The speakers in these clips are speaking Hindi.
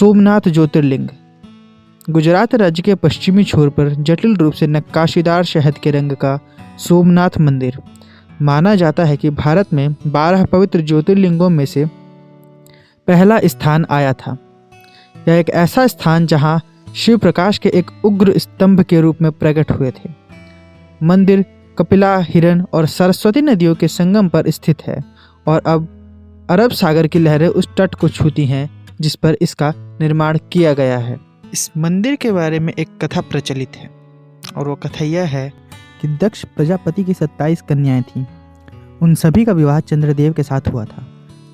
सोमनाथ ज्योतिर्लिंग गुजरात राज्य के पश्चिमी छोर पर जटिल रूप से नक्काशीदार शहद के रंग का सोमनाथ मंदिर माना जाता है कि भारत में 12 पवित्र ज्योतिर्लिंगों में से पहला स्थान आया था। यह एक ऐसा स्थान जहां शिव प्रकाश के एक उग्र स्तंभ के रूप में प्रकट हुए थे। मंदिर कपिला, हिरन और सरस्वती नदियों के संगम पर स्थित है और अब अरब सागर की लहरें उस तट को छूती हैं जिस पर इसका निर्माण किया गया है। इस मंदिर के बारे में एक कथा प्रचलित है और वो कथा यह है कि दक्ष प्रजापति की 27 कन्याएं थीं। उन सभी का विवाह चंद्रदेव के साथ हुआ था,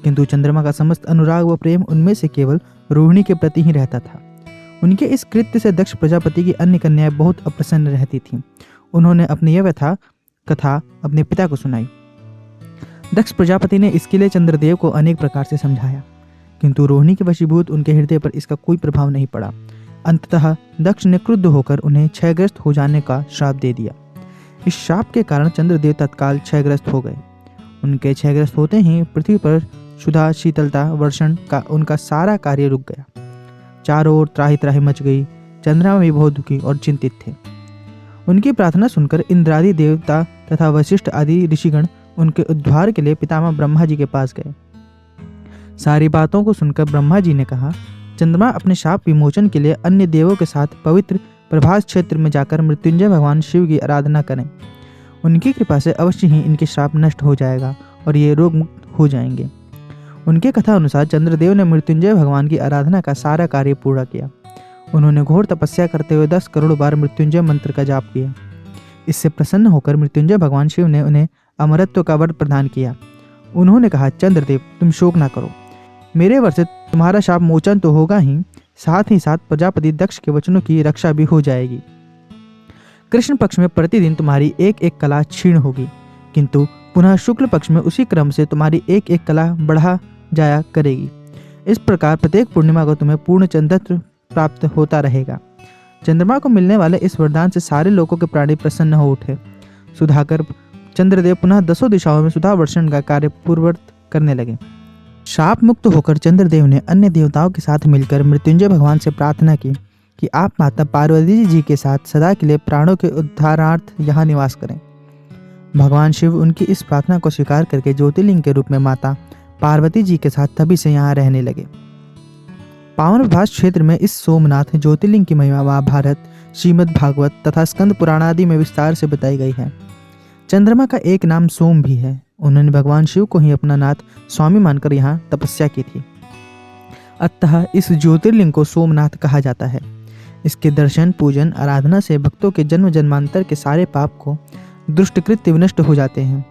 किंतु चंद्रमा का समस्त अनुराग व प्रेम उनमें से केवल रोहिणी के प्रति ही रहता था। उनके इस कृत्य से दक्ष प्रजापति की अन्य कन्याएं बहुत अप्रसन्न रहती थीं। उन्होंने अपनी यह व्यथा कथा अपने पिता को सुनाई। दक्ष प्रजापति ने इसके लिए चंद्रदेव को अनेक प्रकार से समझाया, किंतु रोहिणी के वशीभूत उनके हृदय पर इसका कोई प्रभाव नहीं पड़ा। अंततः दक्ष ने क्रुद्ध होकर उन्हें क्षयग्रस्त हो जाने का श्राप दे दिया। इस श्राप के कारण चंद्रदेव तत्काल क्षयग्रस्त हो गए। उनके क्षयग्रस्त होते ही पृथ्वी पर सुधा, शीतलता, वर्षण का उनका सारा कार्य रुक गया। चारों ओर त्राही त्राही मच गई। चंद्रमा भी बहुत दुखी और चिंतित थे। उनकी प्रार्थना सुनकर इंद्रादि देवता तथा वशिष्ठ आदि ऋषिगण उनके उद्धार के लिए पितामह ब्रह्मा जी के पास गए। सारी बातों को सुनकर ब्रह्मा जी ने कहा, चंद्रमा अपने शाप विमोचन के लिए अन्य देवों के साथ पवित्र प्रभास क्षेत्र में जाकर मृत्युंजय भगवान शिव की आराधना करें। उनकी कृपा से अवश्य ही इनके श्राप नष्ट हो जाएगा और ये रोग मुक्त हो जाएंगे। उनके कथा अनुसार चंद्रदेव ने मृत्युंजय भगवान की आराधना का सारा कार्य पूरा किया। उन्होंने घोर तपस्या करते हुए 10 करोड़ बार मृत्युंजय मंत्र का जाप किया। इससे प्रसन्न होकर मृत्युंजय भगवान शिव ने उन्हें अमरत्व का वर प्रदान किया। उन्होंने कहा, चंद्रदेव तुम शोक ना करो, मेरे वर से तुम्हारा शाप मोचन तो होगा ही साथ प्रजापति दक्ष के वचनों की रक्षा भी हो जाएगी। कृष्ण पक्ष में प्रतिदिन तुम्हारी एक एक कला क्षीण होगी, किंतु पुनः शुक्ल पक्ष में उसी क्रम से तुम्हारी एक एक कला बढ़ा जाया करेगी। इस प्रकार प्रत्येक पूर्णिमा को तुम्हें पूर्ण चंद्रत्व प्राप्त होता रहेगा। चंद्रमा को मिलने वाले इस वरदान से सारे लोगों के प्राणी प्रसन्न हो उठे। सुधाकर चंद्रदेव पुनः 10 दिशाओं में सुधा वर्षण का कार्य पूर्ववत करने लगे। शाप मुक्त होकर चंद्रदेव ने अन्य देवताओं के साथ मिलकर मृत्युंजय भगवान से प्रार्थना की कि आप माता पार्वती जी के साथ सदा के लिए प्राणों के उद्धारार्थ यहाँ निवास करें। भगवान शिव उनकी इस प्रार्थना को स्वीकार करके ज्योतिर्लिंग के रूप में माता पार्वती जी के साथ तभी से यहाँ रहने लगे। पावन प्रभास क्षेत्र में इस सोमनाथ ज्योतिर्लिंग की महिमा महाभारत, श्रीमद् भागवत तथा स्कंद पुराण आदि में विस्तार से बताई गई है। चंद्रमा का एक नाम सोम भी है। उन्होंने भगवान शिव को ही अपना नाथ स्वामी मानकर यहाँ तपस्या की थी। अतः इस ज्योतिर्लिंग को सोमनाथ कहा जाता है। इसके दर्शन, पूजन, आराधना से भक्तों के जन्म जन्मांतर के सारे पाप को दुष्टकृत्य विनष्ट हो जाते हैं।